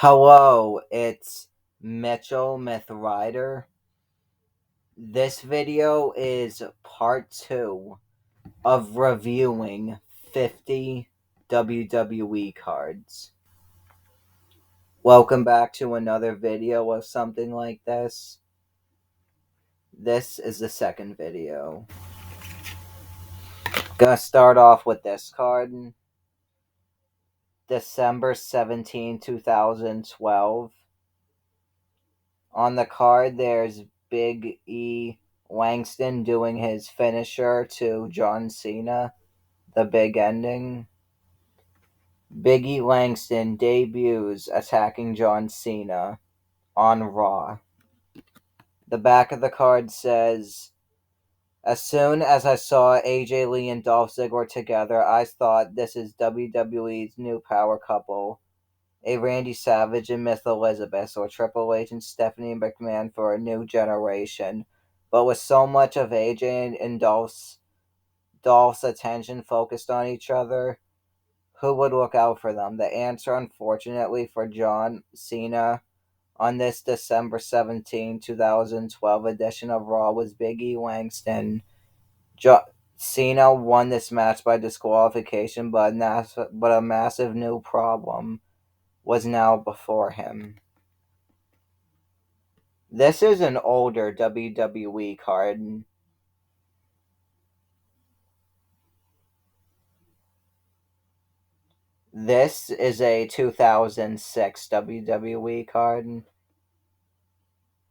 Hello, it's Mitchell Myth Rider. This video is part 2 of reviewing 50 WWE cards. Welcome back to another video of something like this. This is the second video. Gonna start off with this card. December 17, 2012. On the card, there's Big E Langston doing his finisher to John Cena, the big ending. Big E Langston debuts attacking John Cena on Raw. The back of the card says, as soon as I saw AJ Lee and Dolph Ziggler together, I thought this is WWE's new power couple. A Randy Savage and Miss Elizabeth, or Triple H and Stephanie McMahon for a new generation. But with so much of AJ and Dolph's attention focused on each other, who would look out for them? The answer, unfortunately, for John Cena on this December 17, 2012 edition of Raw was Big E Langston. Cena won this match by disqualification, but a massive new problem was now before him. This is an older WWE card. This is a 2006 WWE card.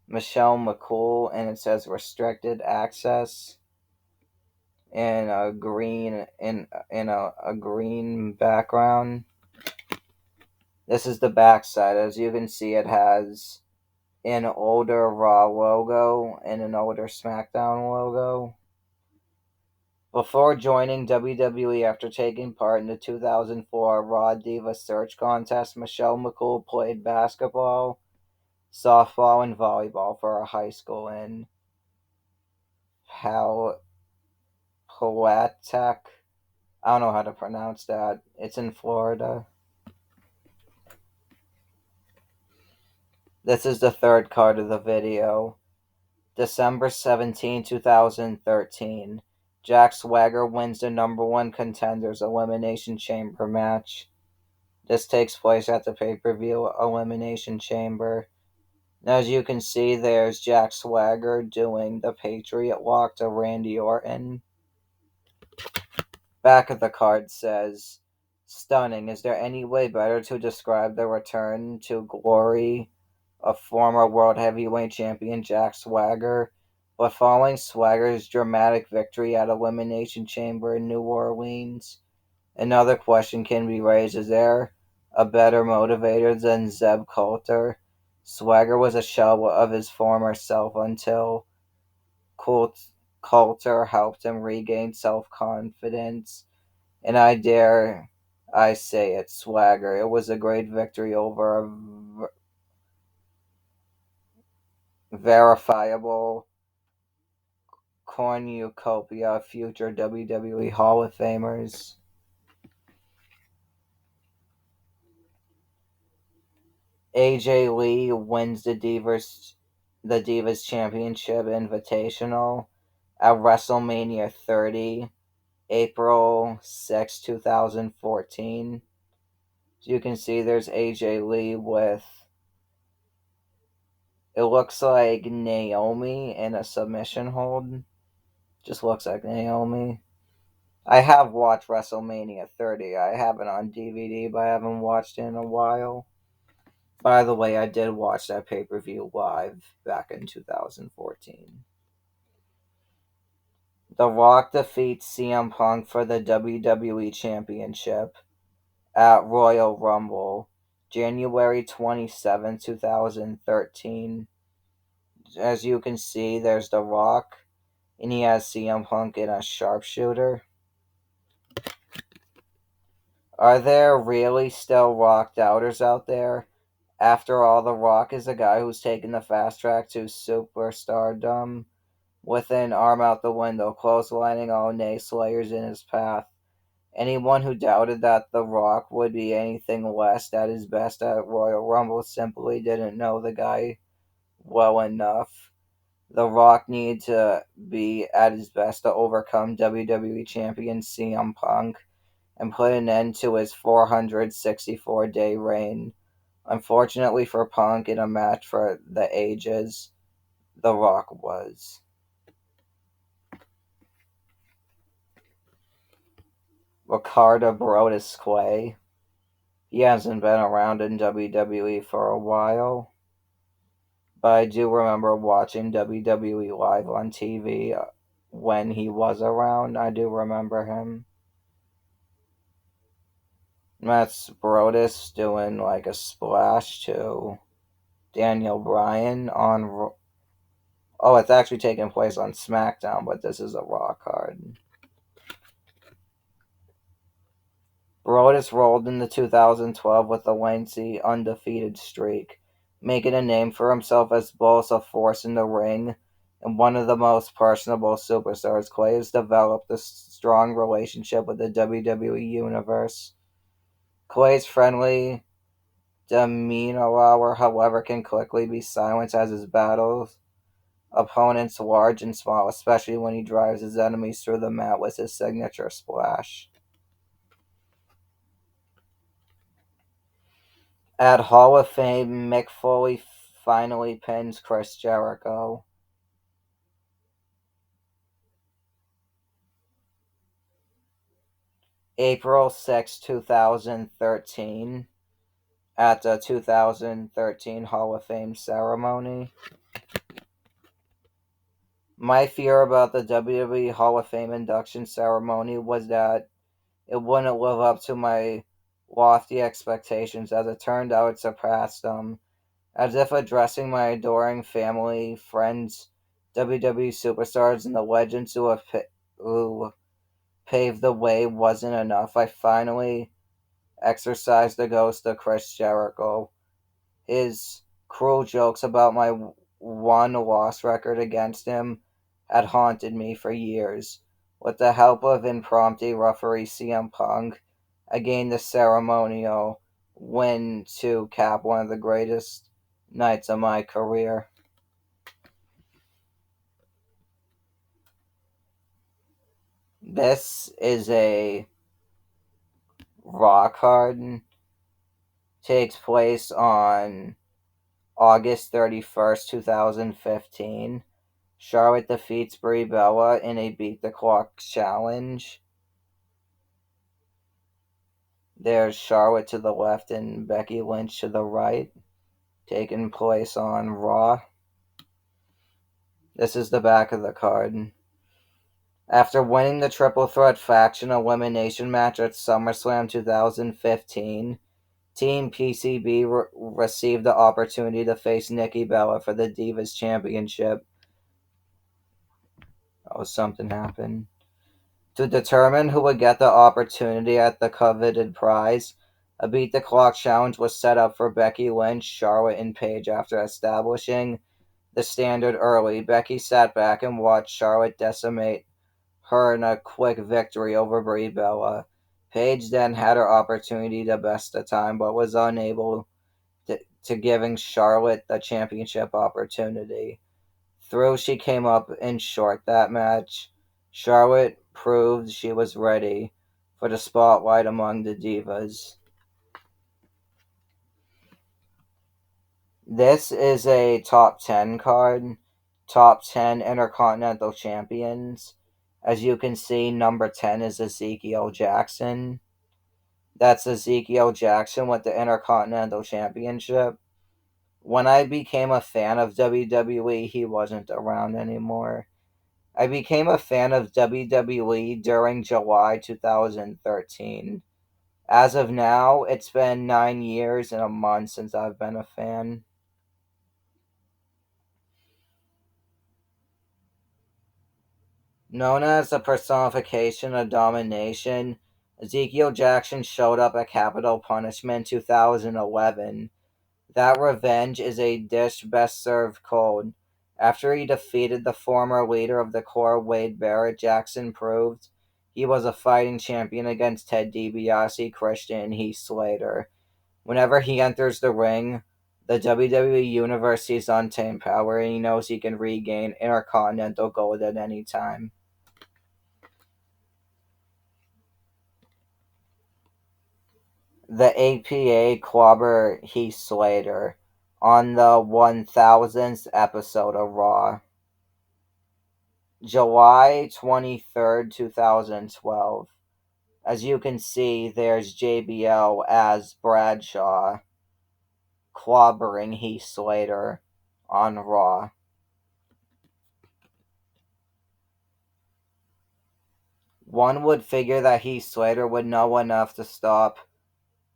Michelle McCool, and it says restricted access in a green a green background. This is the backside. As you can see, it has an older Raw logo and an older SmackDown logo. Before joining WWE after taking part in the 2004 Raw Diva Search Contest, Michelle McCool played basketball, softball, and volleyball for a high school in Pawtucket. I don't know how to pronounce that. It's in Florida. This is the third card of the video. December 17, 2013. Jack Swagger wins the number 1 Contenders Elimination Chamber match. This takes place at the pay-per-view Elimination Chamber. As you can see, there's Jack Swagger doing the Patriot Lock to Randy Orton. Back of the card says, stunning. Is there any way better to describe the return to glory of former World Heavyweight Champion Jack Swagger? But following Swagger's dramatic victory at Elimination Chamber in New Orleans, another question can be raised. Is there a better motivator than Zeb Coulter? Swagger was a shell of his former self until Coulter helped him regain self-confidence. And I say it, Swagger. It was a great victory over a verifiable cornucopia of future WWE Hall of Famers. AJ Lee wins the Divas Championship Invitational at WrestleMania 30, April 6, 2014. So you can see there's AJ Lee with, it looks like Naomi in a submission hold. Just looks like Naomi. I have watched WrestleMania 30. I have it on DVD, but I haven't watched it in a while. By the way, I did watch that pay-per-view live back in 2014. The Rock defeats CM Punk for the WWE Championship at Royal Rumble, January 27, 2013. As you can see, there's The Rock, and he has CM Punk in a sharpshooter. Are there really still Rock doubters out there? After all, The Rock is a guy who's taken the fast track to superstardom with an arm out the window, clotheslining all naysayers in his path. Anyone who doubted that The Rock would be anything less at his best at Royal Rumble simply didn't know the guy well enough. The Rock needed to be at his best to overcome WWE Champion CM Punk and put an end to his 464-day reign. Unfortunately for Punk, in a match for the ages, The Rock was. Ricardo Brodus Clay. He hasn't been around in WWE for a while, but I do remember watching WWE live on TV when he was around. I do remember him. That's Brodus doing like a splash to Daniel Bryan on. Oh, it's actually taking place on SmackDown, but this is a Raw card. Brodus rolled into 2012 with a lengthy, undefeated streak, making a name for himself as both a force in the ring and one of the most personable superstars. Clay has developed a strong relationship with the WWE Universe. Clay's friendly demeanor, however, can quickly be silenced as his battles opponents large and small, especially when he drives his enemies through the mat with his signature splash. At Hall of Fame, Mick Foley finally pins Chris Jericho. April 6, 2013, at the 2013 Hall of Fame ceremony. My fear about the WWE Hall of Fame induction ceremony was that it wouldn't live up to my lofty expectations. As it turned out, it surpassed them. As if addressing my adoring family, friends, WWE superstars, and the legends who paved the way wasn't enough, I finally exorcised the ghost of Chris Jericho. His cruel jokes about my one-loss record against him had haunted me for years. With the help of impromptu referee CM Punk, I gained the ceremonial win to cap one of the greatest nights of my career. This is a Raw card. Takes place on August 31st, 2015. Charlotte defeats Brie Bella in a Beat the Clock challenge. There's Charlotte to the left and Becky Lynch to the right. Taking place on Raw. This is the back of the card. After winning the Triple Threat Faction Elimination match at SummerSlam 2015, Team PCB received the opportunity to face Nikki Bella for the Divas Championship. Oh, something happened. To determine who would get the opportunity at the coveted prize, a Beat the Clock challenge was set up for Becky Lynch, Charlotte, and Paige. After establishing the standard early, Becky sat back and watched Charlotte decimate her in a quick victory over Brie Bella. Paige then had her opportunity to best the time, but was unable to giving Charlotte the championship opportunity. Through she came up in short that match, Charlotte proved she was ready for the spotlight among the divas. This is a top 10 card. Top 10 Intercontinental Champions. As you can see, number 10 is Ezekiel Jackson. That's Ezekiel Jackson with the Intercontinental Championship. When I became a fan of WWE, he wasn't around anymore. I became a fan of WWE during July 2013. As of now, it's been 9 years and a month since I've been a fan. Known as the personification of domination, Ezekiel Jackson showed up at Capital Punishment 2011. That revenge is a dish best served cold. After he defeated the former leader of the Corps, Wade Barrett, Jackson proved he was a fighting champion against Ted DiBiase, Christian, and Heath Slater. Whenever he enters the ring, the WWE Universe sees untamed power, and he knows he can regain Intercontinental Gold at any time. The APA clobber Heath Slater on the 1000th episode of Raw. July 23rd, 2012. As you can see, there's JBL as Bradshaw clobbering Heath Slater on Raw. One would figure that Heath Slater would know enough to stop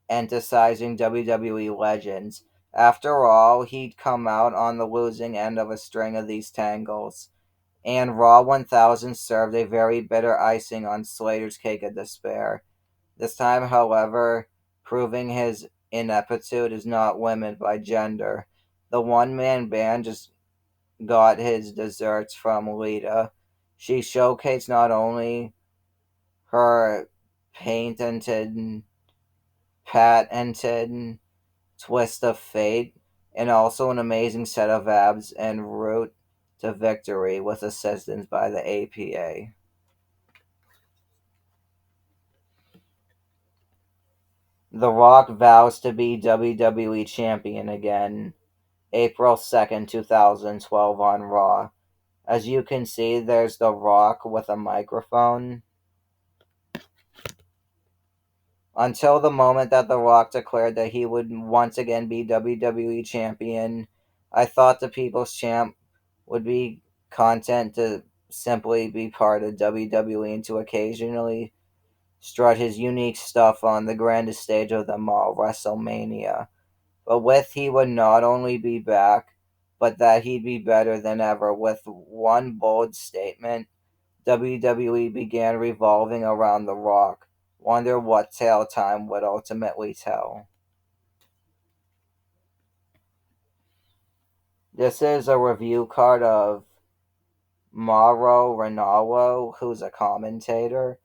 emphasizing WWE legends. After all, he'd come out on the losing end of a string of these tangles, and Raw 1000 served a very bitter icing on Slater's cake of despair. This time, however, proving his ineptitude is not limited by gender. The one-man band just got his desserts from Lita. She showcased not only her patented twist of fate, and also an amazing set of abs en route to victory with assistance by the APA. The Rock vows to be WWE Champion again, April 2nd, 2012 on Raw. As you can see, there's The Rock with a microphone. Until the moment that The Rock declared that he would once again be WWE Champion, I thought the People's Champ would be content to simply be part of WWE and to occasionally strut his unique stuff on the grandest stage of them all, WrestleMania. But with he would not only be back, but that he'd be better than ever. With one bold statement, WWE began revolving around The Rock. Wonder what tale time would ultimately tell. This is a review card of Mauro Ranallo, who's a commentator.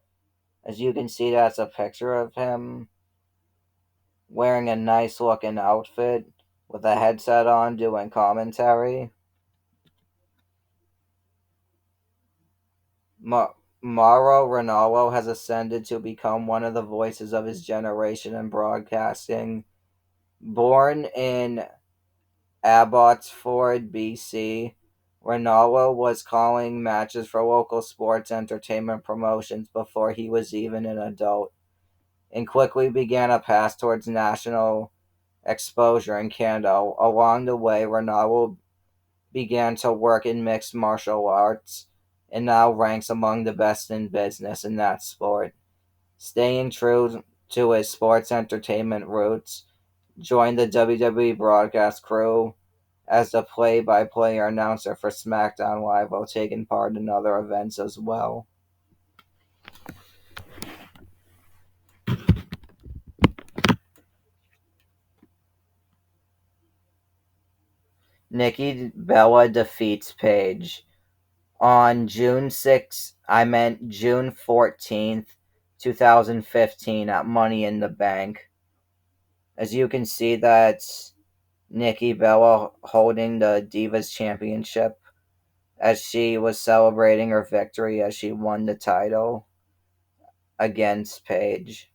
As you can see, that's a picture of him wearing a nice looking outfit with a headset on doing commentary. Mauro Ranallo has ascended to become one of the voices of his generation in broadcasting. Born in Abbotsford, BC, Ranallo was calling matches for local sports entertainment promotions before he was even an adult, and quickly began a path towards national exposure in Canada. Along the way, Ranallo began to work in mixed martial arts and now ranks among the best in business in that sport. Staying true to his sports entertainment roots, joined the WWE broadcast crew as the play-by-play announcer for SmackDown Live while taking part in other events as well. Nikki Bella defeats Paige on June 14th, 2015 at Money in the Bank. As you can see, that's Nikki Bella holding the Divas Championship as she was celebrating her victory as she won the title against Paige.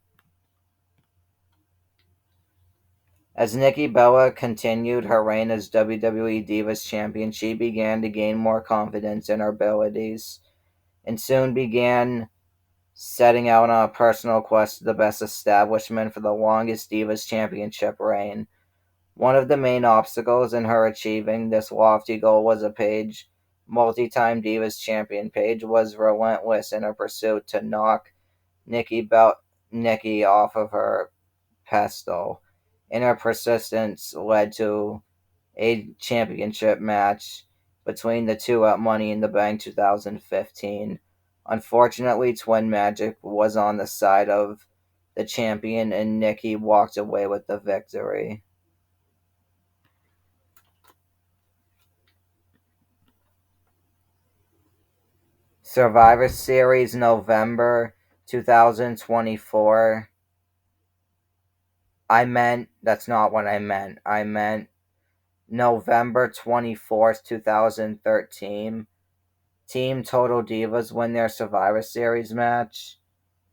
As Nikki Bella continued her reign as WWE Divas Champion, she began to gain more confidence in her abilities and soon began setting out on a personal quest to the best establishment for the longest Divas Championship reign. One of the main obstacles in her achieving this lofty goal was a Paige multi-time Divas Champion. Paige was relentless in her pursuit to knock Nikki off of her pedestal, and her persistence led to a championship match between the two at Money in the Bank 2015. Unfortunately, Twin Magic was on the side of the champion, and Nikki walked away with the victory. Survivor Series November 2024. That's not what I meant. I meant November 24th, 2013. Team Total Divas win their Survivor Series match.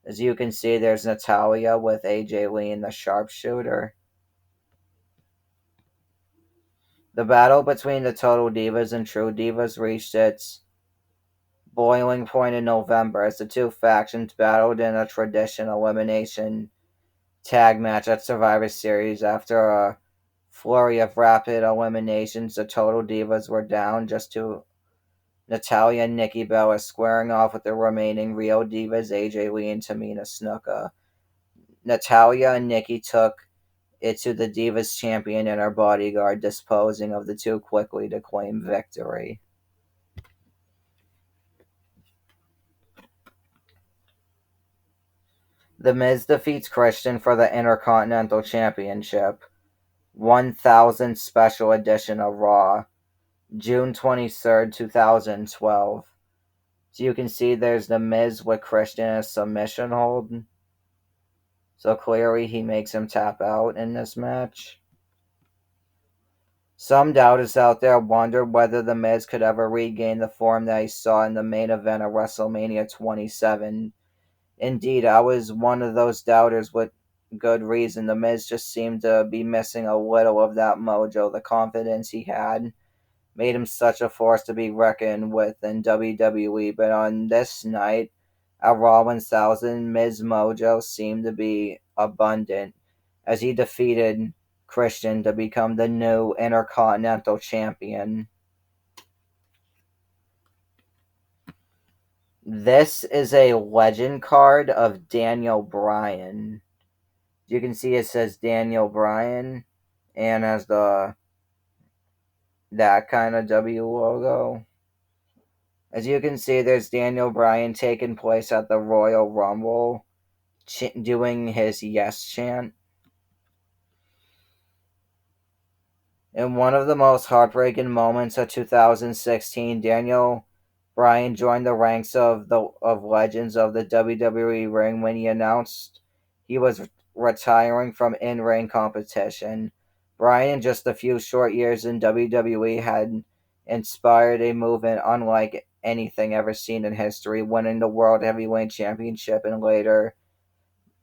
As you can see, there's Natalia with AJ Lee and the Sharpshooter. The battle between the Total Divas and True Divas reached its boiling point in November as the two factions battled in a traditional elimination tag match at Survivor Series. After a flurry of rapid eliminations, the Total Divas were down just to Natalia and Nikki Bella squaring off with the remaining Real Divas AJ Lee and Tamina Snuka. Natalia and Nikki took it to the Divas champion and her bodyguard, disposing of the two quickly to claim victory. The Miz defeats Christian for the Intercontinental Championship. 1000th Special Edition of Raw. June 23rd, 2012. So you can see there's the Miz with Christian in a submission hold. So clearly he makes him tap out in this match. Some doubters out there wondered whether The Miz could ever regain the form that he saw in the main event of WrestleMania 27. Indeed, I was one of those doubters with good reason. The Miz just seemed to be missing a little of that mojo. The confidence he had made him such a force to be reckoned with in WWE. But on this night, at Raw 1000, Miz mojo seemed to be abundant as he defeated Christian to become the new Intercontinental Champion. This is a legend card of Daniel Bryan. You can see it says Daniel Bryan and has that kind of W logo. As you can see, there's Daniel Bryan taking place at the Royal Rumble, doing his yes chant. In one of the most heartbreaking moments of 2016, Daniel Bryan joined the ranks of legends of the WWE ring when he announced he was retiring from in-ring competition. Bryan, in just a few short years in WWE, had inspired a movement unlike anything ever seen in history, winning the World Heavyweight Championship and later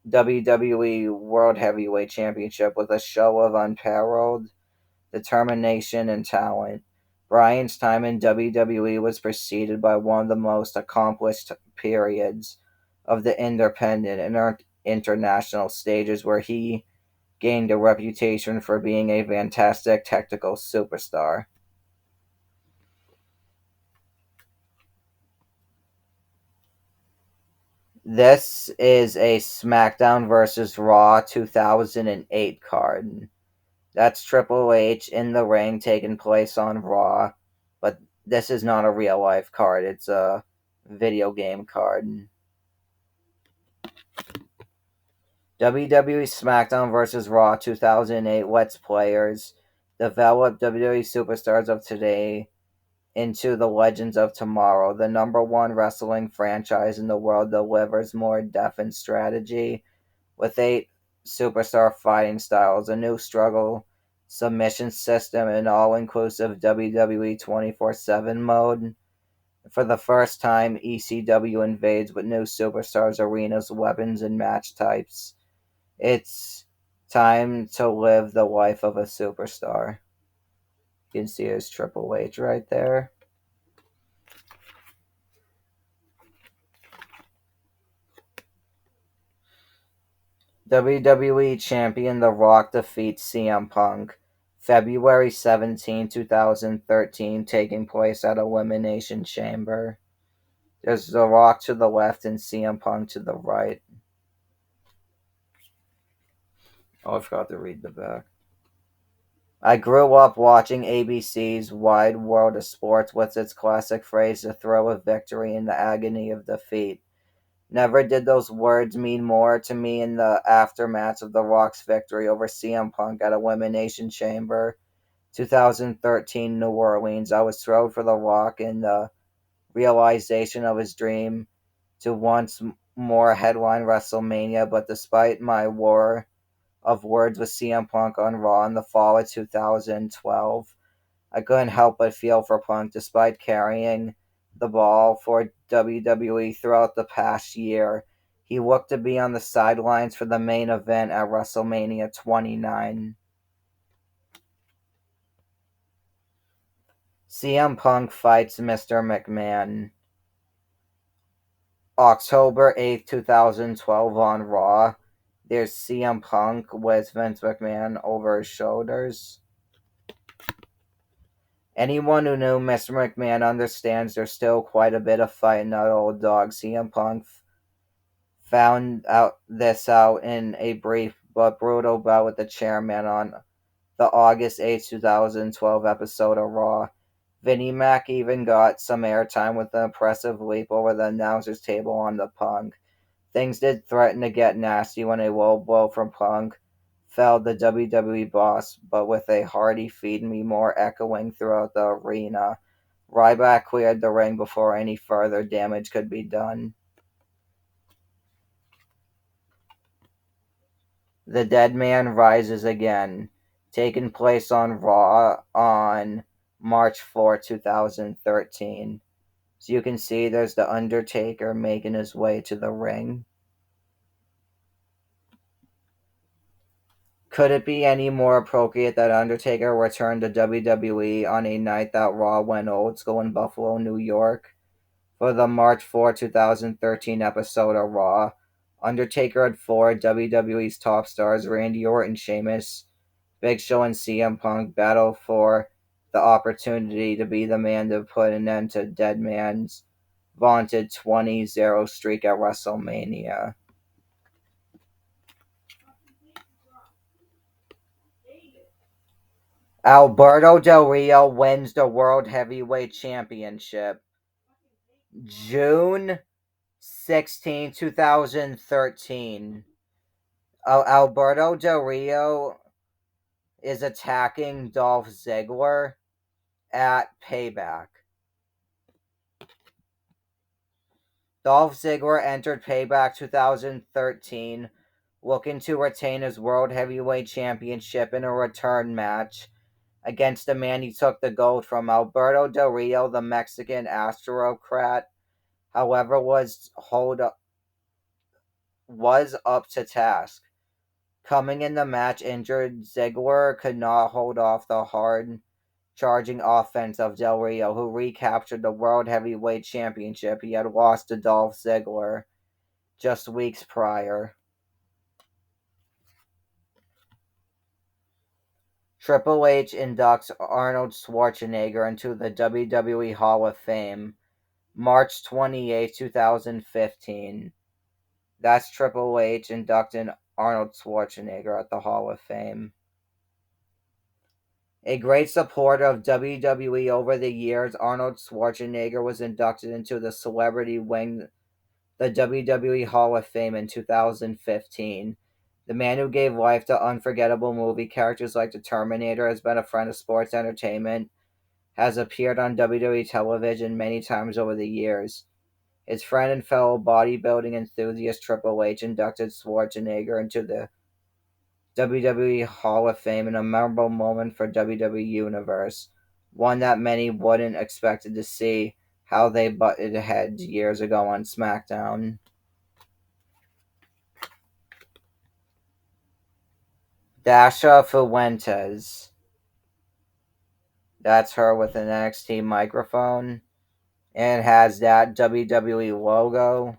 WWE World Heavyweight Championship with a show of unparalleled determination and talent. Bryan's time in WWE was preceded by one of the most accomplished periods of the independent and international stages, where he gained a reputation for being a fantastic technical superstar. This is a SmackDown vs. Raw 2008 card. That's Triple H in the ring taking place on Raw, but this is not a real life card. It's a video game card. WWE SmackDown vs. Raw 2008 lets players develop WWE superstars of today into the legends of tomorrow. The number one wrestling franchise in the world delivers more depth and strategy with 8 superstar fighting styles, a new struggle submission system, and all-inclusive WWE 24/7 mode. For the first time, ECW invades with new superstars, arenas, weapons, and match types. It's time to live the life of a superstar. You can see his Triple H right there. WWE Champion The Rock defeats CM Punk. February 17, 2013, taking place at Elimination Chamber. There's The Rock to the left and CM Punk to the right. Oh, I forgot to read the back. I grew up watching ABC's Wide World of Sports with its classic phrase, the thrill of victory and the agony of defeat. Never did those words mean more to me in the aftermath of The Rock's victory over CM Punk at Elimination Chamber 2013 New Orleans. I was thrilled for The Rock in the realization of his dream to once more headline WrestleMania, but despite my war of words with CM Punk on Raw in the fall of 2012, I couldn't help but feel for Punk despite carrying the ball for WWE throughout the past year. He looked to be on the sidelines for the main event at WrestleMania 29. CM Punk fights Mr. McMahon. October 8th, 2012 on Raw. There's CM Punk with Vince McMahon over his shoulders. Anyone who knew Mr. McMahon understands there's still quite a bit of fight in that old dog. CM Punk found out in a brief but brutal bout with the chairman on the August 8th, 2012 episode of Raw. Vinnie Mac even got some airtime with an impressive leap over the announcer's table on the Punk. Things did threaten to get nasty when a low blow from Punk felled the WWE boss, but with a hearty "Feed Me More" echoing throughout the arena, Ryback cleared the ring before any further damage could be done. The Dead Man Rises Again, taking place on Raw on March 4, 2013. So you can see there's The Undertaker making his way to the ring. Could it be any more appropriate that Undertaker returned to WWE on a night that Raw went old school in Buffalo, New York? For the March 4, 2013 episode of Raw, Undertaker had four WWE's top stars, Randy Orton, Sheamus, Big Show, and CM Punk, battle for the opportunity to be the man to put an end to Deadman's vaunted 20-0 streak at WrestleMania. Alberto Del Rio wins the World Heavyweight Championship. June 16, 2013. Alberto Del Rio is attacking Dolph Ziggler at Payback. Dolph Ziggler entered Payback 2013 looking to retain his World Heavyweight Championship in a return match against the man he took the gold from. Alberto Del Rio, the Mexican aristocrat, however, was up to task. Coming in the match injured, Ziggler could not hold off the hard charging offense of Del Rio, who recaptured the World Heavyweight Championship he had lost to Dolph Ziggler just weeks prior. Triple H inducts Arnold Schwarzenegger into the WWE Hall of Fame March 28, 2015. That's Triple H inducting Arnold Schwarzenegger at the Hall of Fame. A great supporter of WWE over the years, Arnold Schwarzenegger was inducted into the celebrity wing, the WWE Hall of Fame in 2015. The man who gave life to unforgettable movie characters like the Terminator has been a friend of sports entertainment, has appeared on WWE television many times over the years. His friend and fellow bodybuilding enthusiast Triple H inducted Schwarzenegger into the WWE Hall of Fame in a memorable moment for WWE Universe, one that many wouldn't expected to see how they butted heads years ago on SmackDown. Dasha Fuentes. That's her with an NXT microphone. And has that WWE logo.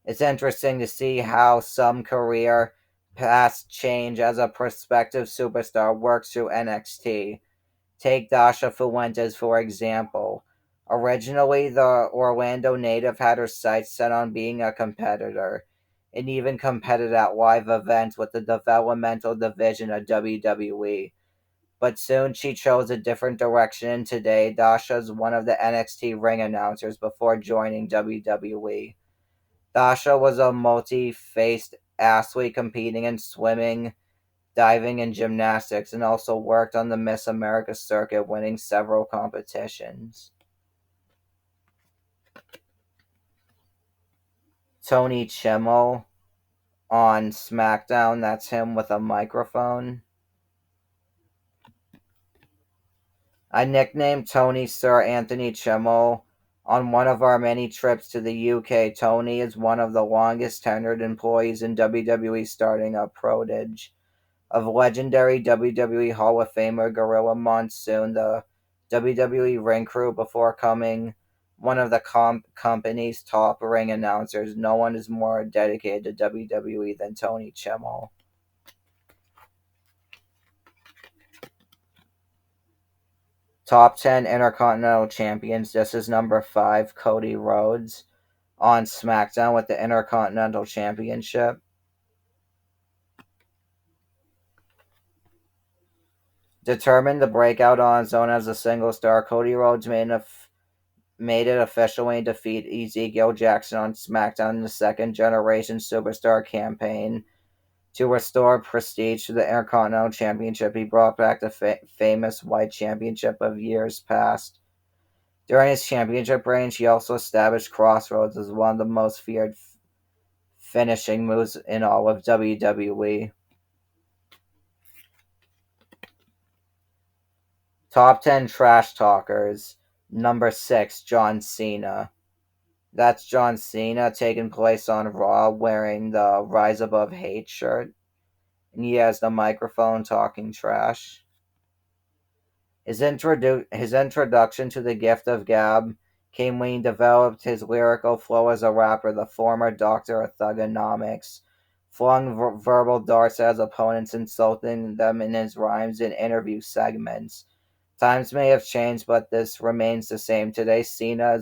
It's interesting to see how some career paths change as a prospective superstar works through NXT. Take Dasha Fuentes, for example. Originally, the Orlando native had her sights set on being a competitor, and even competed at live events with the developmental division of WWE. But soon she chose a different direction, and today Dasha is one of the NXT ring announcers before joining WWE. Dasha was a multi-faced athlete competing in swimming, diving, and gymnastics, and also worked on the Miss America circuit, winning several competitions. Tony Chimmel on SmackDown. That's him with a microphone. I nicknamed Tony Sir Anthony Chimmel. On one of our many trips to the UK, Tony is one of the longest tenured employees in WWE, starting a prodige of legendary WWE Hall of Famer Gorilla Monsoon, the WWE ring crew, before coming one of the company's top ring announcers. No one is more dedicated to WWE than Tony Chimmel. Top 10 Intercontinental Champions. This is number 5, Cody Rhodes on SmackDown with the Intercontinental Championship. Determined to break out on his own as a single star, Cody Rhodes made it official when he defeated Ezekiel Jackson on SmackDown in the second generation superstar campaign. To restore prestige to the Intercontinental Championship, he brought back the famous White Championship of years past. During his championship reign, he also established Crossroads as one of the most feared finishing moves in all of WWE. Top 10 Trash Talkers. Number 6, John Cena. That's John Cena taking place on Raw wearing the Rise Above Hate shirt. And he has the microphone talking trash. His introduction to the gift of gab came when he developed his lyrical flow as a rapper. The former doctor of thugonomics flung verbal darts at his opponents, insulting them in his rhymes and interview segments. Times may have changed, but this remains the same. Today, Cena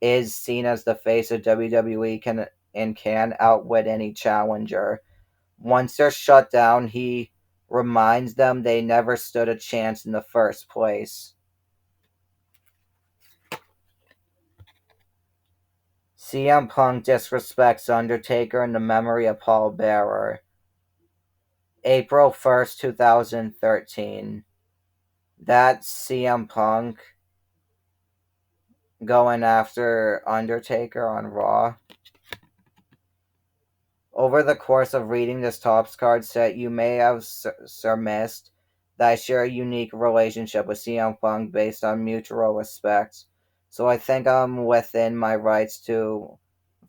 is seen as the face of WWE can outwit any challenger. Once they're shut down, he reminds them they never stood a chance in the first place. CM Punk disrespects Undertaker in the memory of Paul Bearer. April 1st, 2013. That's CM Punk going after Undertaker on Raw. Over the course of reading this Topps card set, you may have surmised that I share a unique relationship with CM Punk based on mutual respect. So I think I'm within my rights to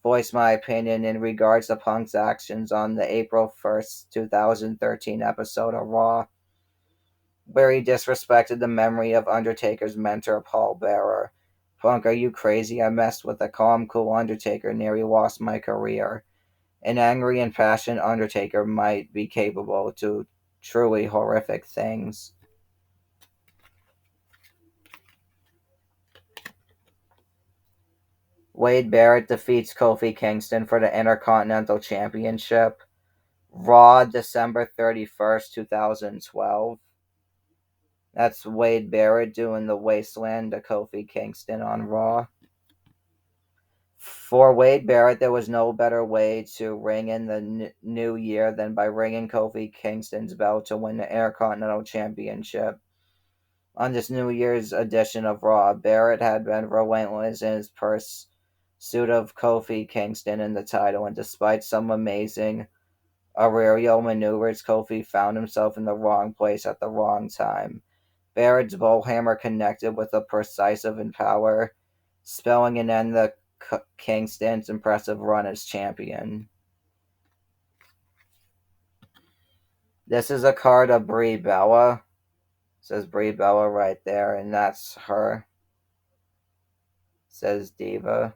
voice my opinion in regards to Punk's actions on the April 1st, 2013 episode of Raw, where he disrespected the memory of Undertaker's mentor, Paul Bearer. Punk, are you crazy? I messed with a calm, cool Undertaker, nearly lost my career. An angry and passionate Undertaker might be capable to truly horrific things. Wade Barrett defeats Kofi Kingston for the Intercontinental Championship. Raw, December 31st, 2012. That's Wade Barrett doing the Wasteland to Kofi Kingston on Raw. For Wade Barrett, there was no better way to ring in the new year than by ringing Kofi Kingston's bell to win the Intercontinental Championship. On this New Year's edition of Raw, Barrett had been relentless in his pursuit of Kofi Kingston and the title, and despite some amazing aerial maneuvers, Kofi found himself in the wrong place at the wrong time. Barrett's bullhammer connected with a precisive and power, spelling an end to Kingston's impressive run as champion. This is a card of Brie Bella. It says Brie Bella right there, and that's her. It says Diva.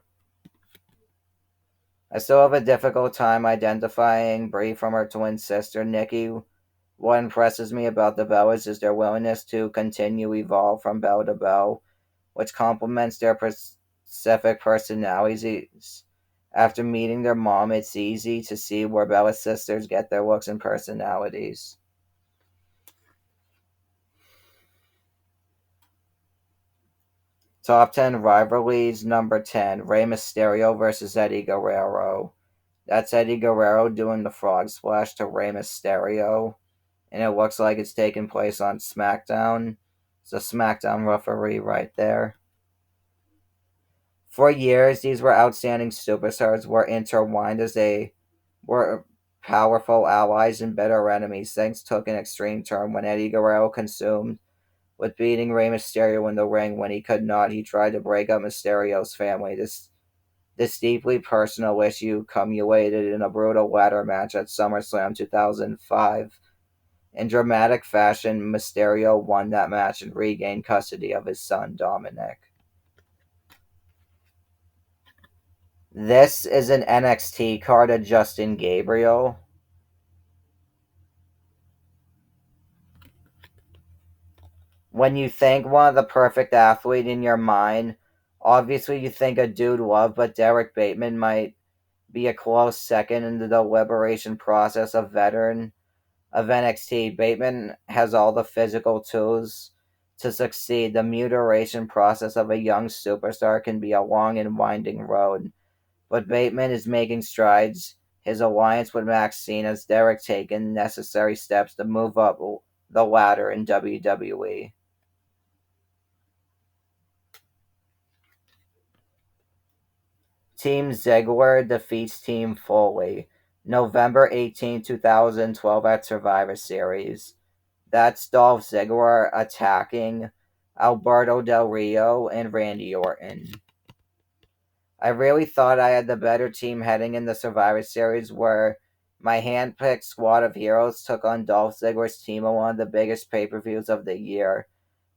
I still have a difficult time identifying Brie from her twin sister, Nikki. What impresses me about the Bellas is their willingness to continue evolve from bell to bell, which complements their specific personalities. After meeting their mom, it's easy to see where Bella's sisters get their looks and personalities. Top 10 rivalries. Number 10, Rey Mysterio versus Eddie Guerrero. That's Eddie Guerrero doing the frog splash to Rey Mysterio, and it looks like it's taking place on SmackDown. It's a SmackDown referee right there. For years, these were outstanding superstars were intertwined as they were powerful allies and bitter enemies. Things took an extreme turn when Eddie Guerrero consumed with beating Rey Mysterio in the ring. When he could not, he tried to break up Mysterio's family. This deeply personal issue culminated in a brutal ladder match at SummerSlam 2005. In dramatic fashion, Mysterio won that match and regained custody of his son, Dominic. This is an NXT card of Justin Gabriel. When you think one of the perfect athlete in your mind, obviously you think a Dude Love, but Derek Bateman might be a close second in the deliberation process of veteran of NXT. Bateman has all the physical tools to succeed. The mutation process of a young superstar can be a long and winding road, but Bateman is making strides. His alliance with Maxine has Derek taken necessary steps to move up the ladder in WWE. Team Ziggler defeats Team Foley. November 18, 2012 at Survivor Series. That's Dolph Ziggler attacking Alberto Del Rio and Randy Orton. I really thought I had the better team heading in the Survivor Series, where my hand-picked squad of heroes took on Dolph Ziggler's team on one of the biggest pay-per-views of the year.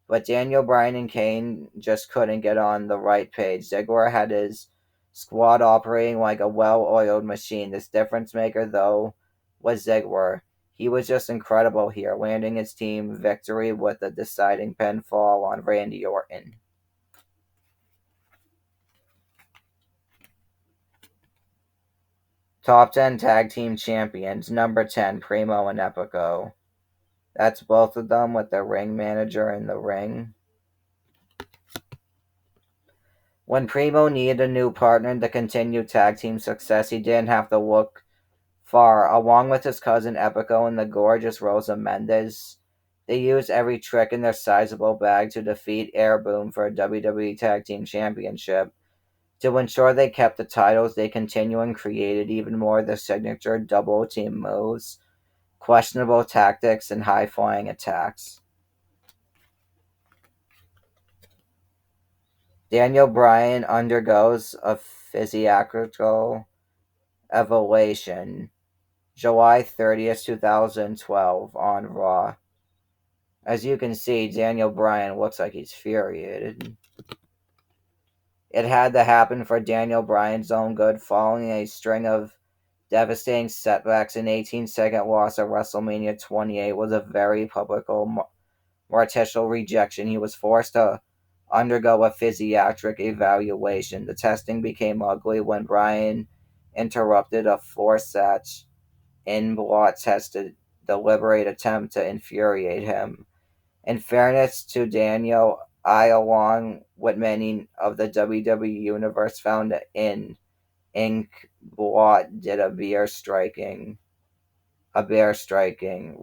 But Daniel Bryan and Kane just couldn't get on the right page. Ziggler had his squad operating like a well-oiled machine. This difference maker, though, was Ziggler. He was just incredible here, landing his team victory with a deciding pinfall on Randy Orton. Top 10 Tag Team Champions. Number 10, Primo and Epico. That's both of them with the ring manager in the ring. When Primo needed a new partner to continue tag team success, he didn't have to look far. Along with his cousin Epico and the gorgeous Rosa Mendes, they used every trick in their sizable bag to defeat Air Boom for a WWE Tag Team Championship. To ensure they kept the titles, they continued and created even more of their signature double team moves, questionable tactics, and high flying attacks. Daniel Bryan undergoes a physiological evolution. July 30th, 2012 on Raw. As you can see, Daniel Bryan looks like he's furiated. It had to happen for Daniel Bryan's own good, following a string of devastating setbacks. An 18-second loss at WrestleMania 28 was a very public mortal rejection. He was forced to undergo a physiatric evaluation. The testing became ugly when Bryan interrupted a forceps in blood test to deliberate attempt to infuriate him. In fairness to Daniel, I, along with many of the WWE Universe, found in Ink Blot did a bear striking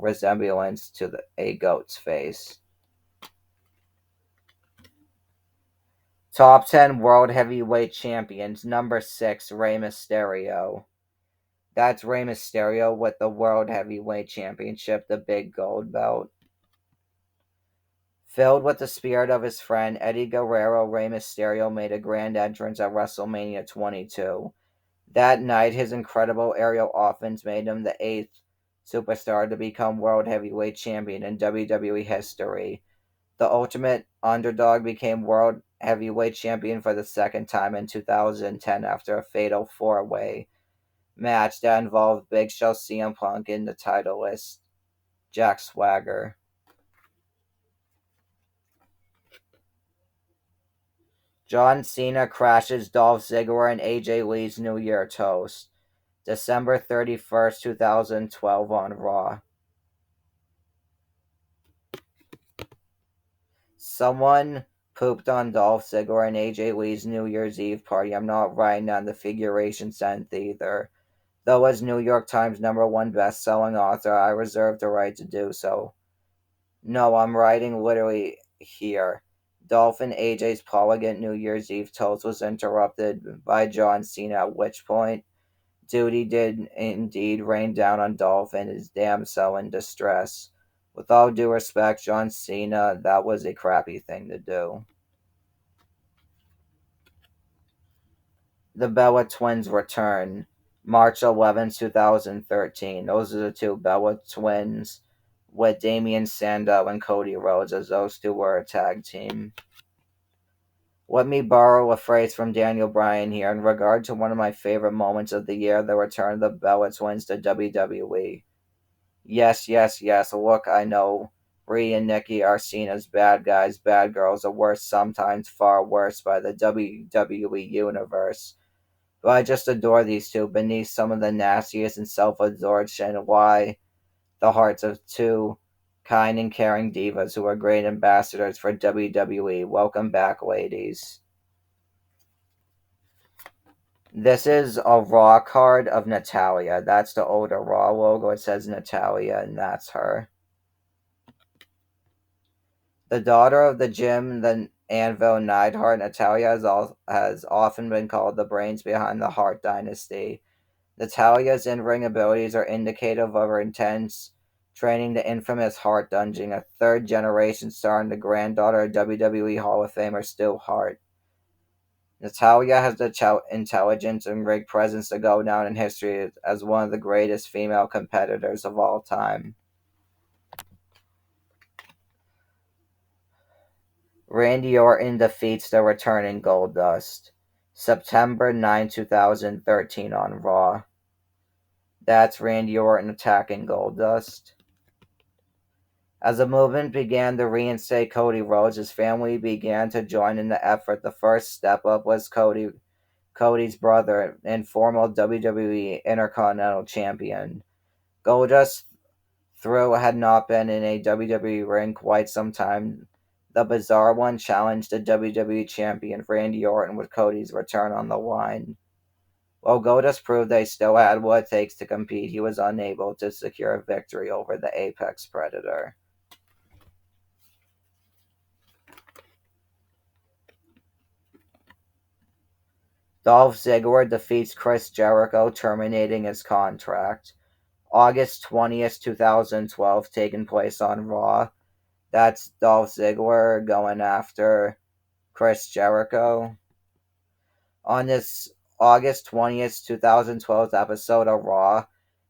resemblance to a goat's face. Top 10 World Heavyweight Champions. Number 6, Rey Mysterio. That's Rey Mysterio with the World Heavyweight Championship, the big gold belt. Filled with the spirit of his friend Eddie Guerrero, Rey Mysterio made a grand entrance at WrestleMania 22. That night, his incredible aerial offense made him the eighth superstar to become World Heavyweight Champion in WWE history. The Ultimate Underdog became World Heavyweight Champion for the second time in 2010 after a fatal four-way match that involved Big Show, CM Punk, and the titleist Jack Swagger. John Cena crashes Dolph Ziggler and AJ Lee's New Year toast. December 31st, 2012 on Raw. Someone pooped on Dolph Ziggler and AJ Lee's New Year's Eve party. I'm not writing on the figuration sense either. Though as New York Times #1 best-selling author, I reserve the right to do so. No, I'm writing literally here. Dolph and AJ's Polygon New Year's Eve toast was interrupted by John Cena, at which point duty did indeed rain down on Dolph and his damsel in distress. With all due respect, John Cena, that was a crappy thing to do. The Bella Twins return March 11, 2013. Those are the two Bella Twins with Damian Sandow and Cody Rhodes, as those two were a tag team. Let me borrow a phrase from Daniel Bryan here in regard to one of my favorite moments of the year, the return of the Bella Twins to WWE. Yes, yes, yes, look, I know Rhea and Nikki are seen as bad guys, bad girls, or worse, sometimes far worse by the WWE Universe. But I just adore these two beneath some of the nastiest and self-absorption lie the hearts of two kind and caring divas who are great ambassadors for WWE. Welcome back, ladies. This is a Raw card of Natalya. That's the older Raw logo. It says Natalya, and that's her. The daughter of the Jim, the Anvil Neidhart, Natalya has often been called the brains behind the Hart dynasty. Natalya's in-ring abilities are indicative of her intense training, the infamous Hart Dungeon, a third-generation star and the granddaughter of WWE Hall of Famer Stu Hart. Natalya has the intelligence and ring presence to go down in history as one of the greatest female competitors of all time. Randy Orton defeats the returning Goldust. September 9, 2013 on Raw. That's Randy Orton attacking Goldust. As the movement began to reinstate Cody Rhodes, his family began to join in the effort. The first step up was Cody's brother and former WWE Intercontinental Champion. Goldust, though had not been in a WWE ring quite some time, the Bizarre One challenged the WWE Champion Randy Orton with Cody's return on the line. While Goldust proved they still had what it takes to compete, he was unable to secure a victory over the Apex Predator. Dolph Ziggler defeats Chris Jericho, terminating his contract. August 20th, 2012, taking place on Raw. That's Dolph Ziggler going after Chris Jericho. On this August 20th, 2012 episode of Raw,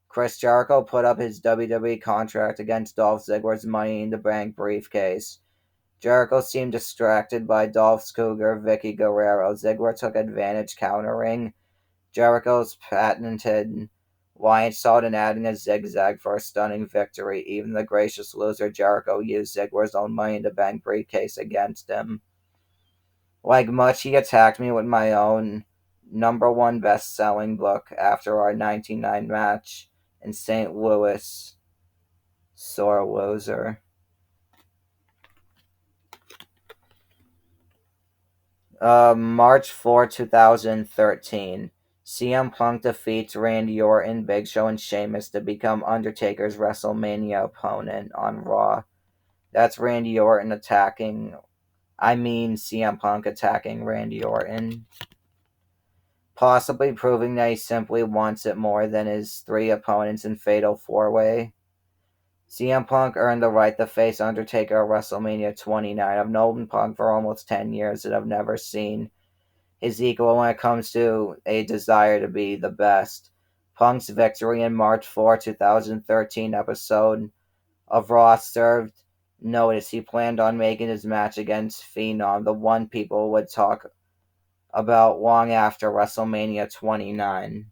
Chris Jericho put up his WWE contract against Dolph Ziggler's Money in the Bank briefcase. Jericho seemed distracted by Dolph's cougar, Vicky Guerrero. Ziggler took advantage, countering Jericho's patented Lion Salt and adding a zigzag for a stunning victory. Even the gracious loser Jericho used Ziggler's own Money in the Bank briefcase against him. Like much, he attacked me with my own #1 best-selling book after our 1999 match in St. Louis. Sore loser. March 4, 2013. CM Punk defeats Randy Orton, Big Show, and Sheamus to become Undertaker's WrestleMania opponent on Raw. That's Randy Orton CM Punk attacking Randy Orton. Possibly proving that he simply wants it more than his 3 opponents in Fatal 4-Way. CM Punk earned the right to face Undertaker at WrestleMania 29. I've known Punk for almost 10 years and I've never seen his equal when it comes to a desire to be the best. Punk's victory in March 4, 2013 episode of Raw served notice. He planned on making his match against Phenom, the one people would talk about long after WrestleMania 29.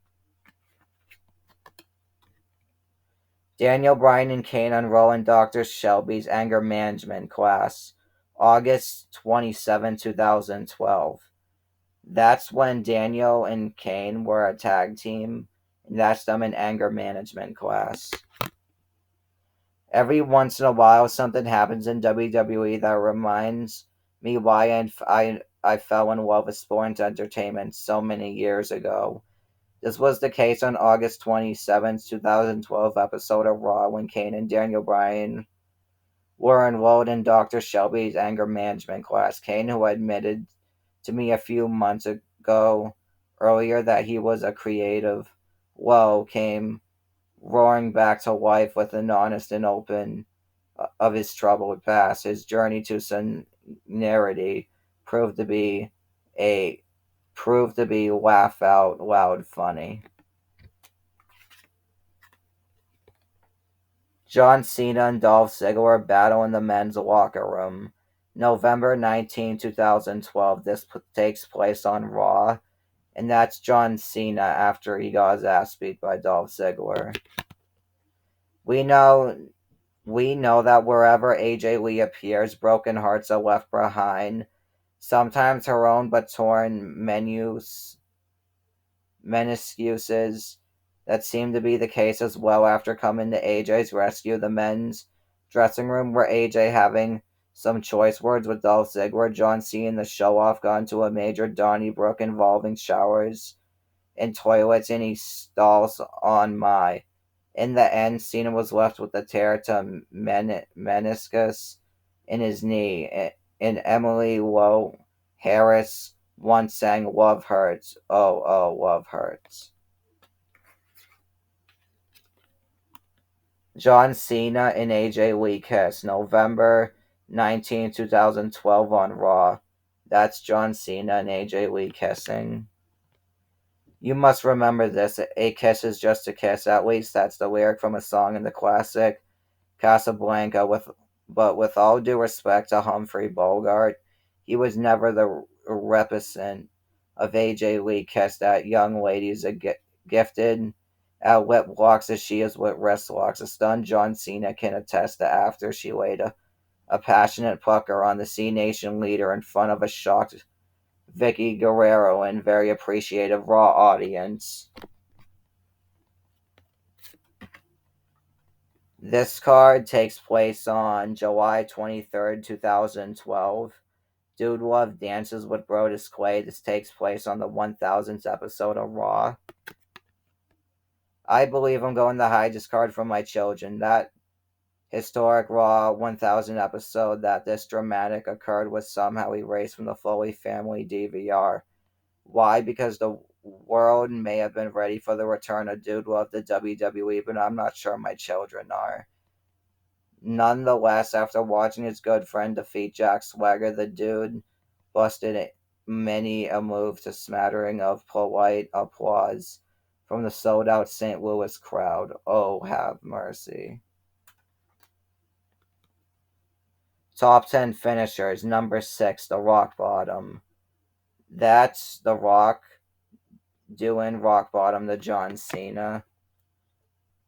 Daniel Bryan and Kane enroll in Dr. Shelby's anger management class, August 27, 2012. That's when Daniel and Kane were a tag team, and that's them in anger management class. Every once in a while, something happens in WWE that reminds me why I fell in love with sports entertainment so many years ago. This was the case on August 27, 2012 episode of Raw when Kane and Daniel Bryan were enrolled in Dr. Shelby's anger management class. Kane, who admitted to me a few months ago earlier that he was a creative low, came roaring back to life with an honest and open of his troubled past. His journey to sonority proved to be a laugh out loud funny. John Cena and Dolph Ziggler battle in the men's locker room. November 19, 2012. This takes place on Raw, and that's John Cena after he got his ass beat by Dolph Ziggler. We know we know that wherever AJ Lee appears, broken hearts are left behind. Sometimes her own but torn meniscuses. That seemed to be the case as well after coming to AJ's rescue. The men's dressing room where AJ having some choice words with Dolph Ziggler. John seeing the show off got into a major Donnybrook involving showers and toilets, and he stalls on my. In the end, Cena was left with a tear to meniscus in his knee. And Emily Lowe Harris once sang "Love Hurts." Oh, oh, love hurts. John Cena and AJ Lee kiss. November 19, 2012 on Raw. That's John Cena and AJ Lee kissing. You must remember this. A kiss is just a kiss. At least that's the lyric from a song in the classic Casablanca. But with all due respect to Humphrey Bogart, he was never the reticent of AJ Lee kiss that young ladies are gifted at lip locks as she is with wrist locks. A stunned John Cena can attest that after she laid a passionate pucker on the C Nation leader in front of a shocked Vicky Guerrero and very appreciative Raw audience. This card takes place on July 23rd, 2012. Dude Love dances with Brodus Clay. This takes place on the 1000th episode of Raw. I believe I'm going to hide this card from my children. That historic Raw 1000 episode that this dramatic occurred was somehow erased from the Foley family DVR. Why? Because the world may have been ready for the return of Dude Love to WWE, but I'm not sure my children are. Nonetheless, after watching his good friend defeat Jack Swagger, the Dude busted many a move to smattering of polite applause from the sold-out St. Louis crowd. Oh, have mercy. Top 10 finishers. Number 6, the Rock Bottom. That's The Rock doing Rock Bottom to John Cena.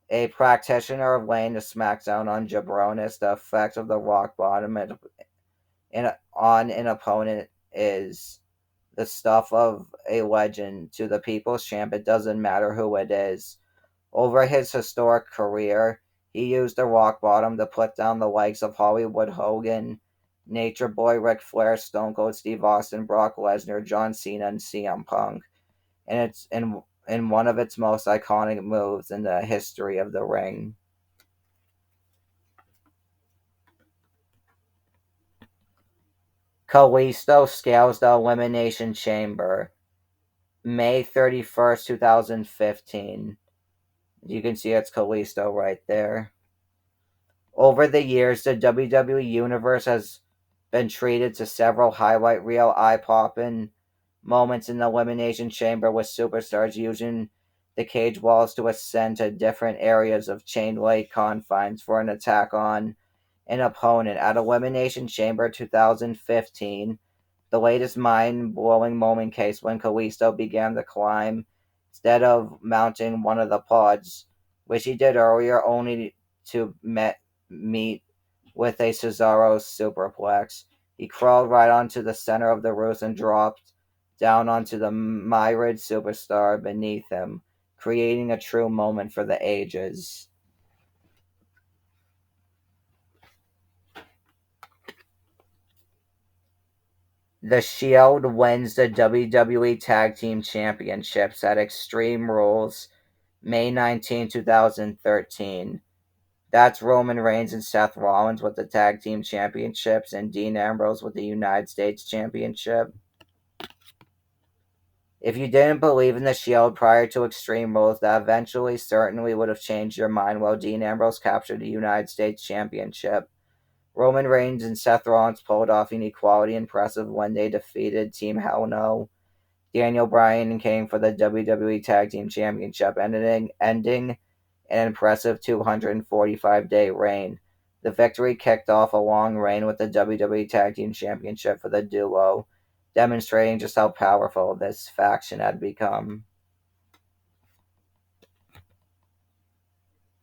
A practitioner of laying the smackdown on jabronis, the effect of the Rock Bottom on an opponent is the stuff of a legend. To the People's Champ, it doesn't matter who it is. Over his historic career, he used the Rock Bottom to put down the likes of Hollywood Hogan, Nature Boy Ric Flair, Stone Cold Steve Austin, Brock Lesnar, John Cena, and CM Punk. And it's in one of its most iconic moves in the history of the ring. Kalisto scales the Elimination Chamber. May 31st, 2015. You can see it's Kalisto right there. Over the years, the WWE Universe has been treated to several highlight reel eye-popping moments in the Elimination Chamber with superstars using the cage walls to ascend to different areas of chain link confines for an attack on an opponent. At Elimination Chamber 2015, the latest mind-blowing moment case when Kalisto began the climb instead of mounting one of the pods, which he did earlier only to meet with a Cesaro superplex. He crawled right onto the center of the roof and dropped down onto the myriad superstar beneath him, creating a true moment for the ages. The Shield wins the WWE Tag Team Championships at Extreme Rules May 19, 2013. That's Roman Reigns and Seth Rollins with the Tag Team Championships and Dean Ambrose with the United States Championship. If you didn't believe in the Shield prior to Extreme Rules, that eventually certainly would have changed your mind while Dean Ambrose captured the United States Championship. Roman Reigns and Seth Rollins pulled off an equality impressive when they defeated Team Hell No, Daniel Bryan and Kane for the WWE Tag Team Championship, ending an impressive 245-day reign. The victory kicked off a long reign with the WWE Tag Team Championship for the duo, demonstrating just how powerful this faction had become.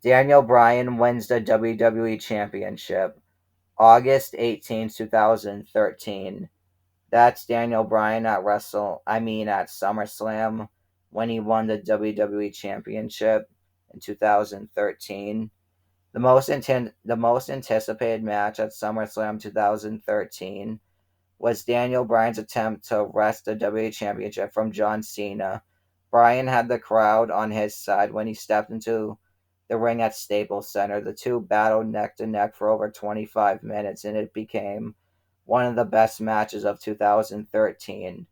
Daniel Bryan wins the WWE Championship August 18, 2013. That's Daniel Bryan at at SummerSlam when he won the WWE Championship in 2013. The most anticipated match at SummerSlam 2013 was Daniel Bryan's attempt to wrest the WWE Championship from John Cena. Bryan had the crowd on his side when he stepped into the ring at Staples Center. The two battled neck to neck for over 25 minutes, and it became one of the best matches of 2013.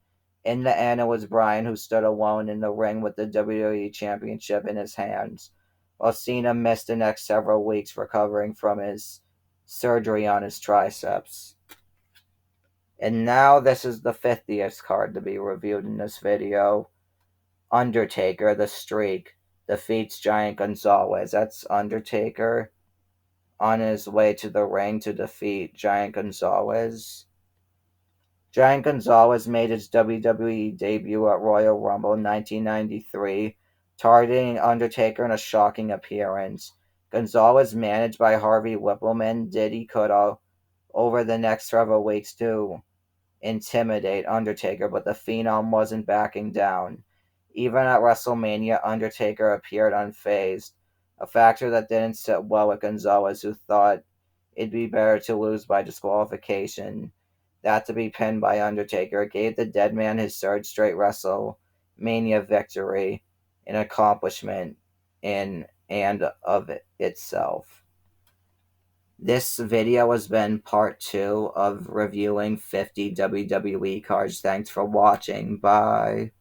In the end, it was Bryan who stood alone in the ring with the WWE Championship in his hands, while Cena missed the next several weeks recovering from his surgery on his triceps. And now this is the 50th card to be reviewed in this video. Undertaker, the Streak, defeats Giant Gonzalez. That's Undertaker on his way to the ring to defeat Giant Gonzalez. Giant Gonzalez made his WWE debut at Royal Rumble in 1993, targeting Undertaker in a shocking appearance. Gonzalez, managed by Harvey Whippleman, did he could over the next several weeks to intimidate Undertaker, but the Phenom wasn't backing down. Even at WrestleMania, Undertaker appeared unfazed, a factor that didn't sit well with Gonzalez, who thought it'd be better to lose by disqualification than to be pinned by Undertaker. It gave the dead man his third straight WrestleMania victory, an accomplishment in and of itself. This video has been part 2 of reviewing 50 WWE cards. Thanks for watching. Bye.